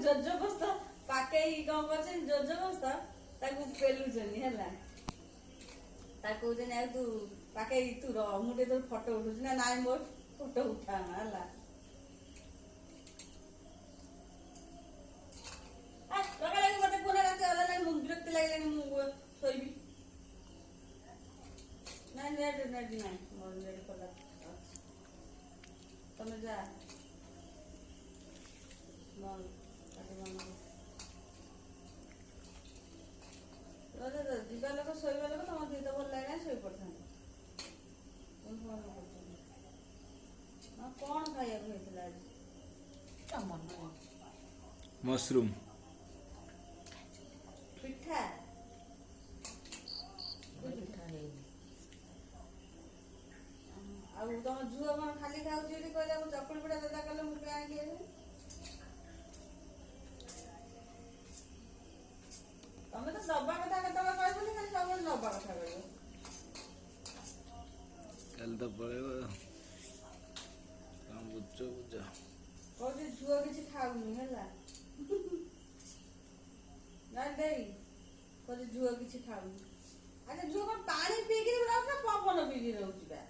ଜୋଜବସ୍ତ ପାକେଇ କଣ କରୁଛନ୍ତି ଜୋଜବସ୍ତ ତାକୁ ପେଲୁଛନ୍ତି ହେଲା ତାକୁ କହୁଛନ୍ତି ଆଉ ତୁ ପାକେଇ ତୁ ରହ ମୁଁ ଟିକେ ତୋର ଫଟୋ ଉଠୁଛି ନା ନାଇଁ ମୋର ଫଟୋ ଉଠାନା ହେଲା ମତେ ପୁରା ରାତି ଅଧା ଲାଗି ମୁଁ ବିରକ୍ତି ଲାଗିଲାଣି ମୁଁ ଶୋଇବି ନାଇଁ ନେଟ୍ ନାଇଁ ମୋର ନେଟ୍ ଖୋଲା ତମେ ଯା ଯିବା ଲୋକ ଶୋଇବା ଲୋକ ତମ ଦିଦ ଭଲ ଲାଗେ ଶୋଇ ପଡିଥାନ୍ତି କଣ ଖାଇବାକୁ ହେଇଥିଲା ଆଜି मशरूम ପିଠା ଆଉ ତମ ଝୁଅ କଣ ଖାଲି ଖାଉଛି ବୋଲି କହିଲା ମୁଁ ଚକୁଳି ପିଠା ଦାଦା କଲେ ମୁଁ ଆଣିକି ତମେ ତ ଦବା କଥା କେତେବେଳେ କହିବନି ଖାଲି ସବୁବେଳେ ଦବା କଥା କହିବ कल तो पड़ेगा काम बुझो बुझो କହୁଛି ଝୁଅ କିଛି ଖାଉନି ହେଲା ନାଇଁ ଦେଇ କହୁଛି ଝୁଅ କିଛି ଖାଉନି ଆଚ୍ଛା ଝୁଅ କଣ ପାଣି ପିଇକିରି ରହୁଛି ନା ପବନ ପିଇକି ରହୁଛି ବା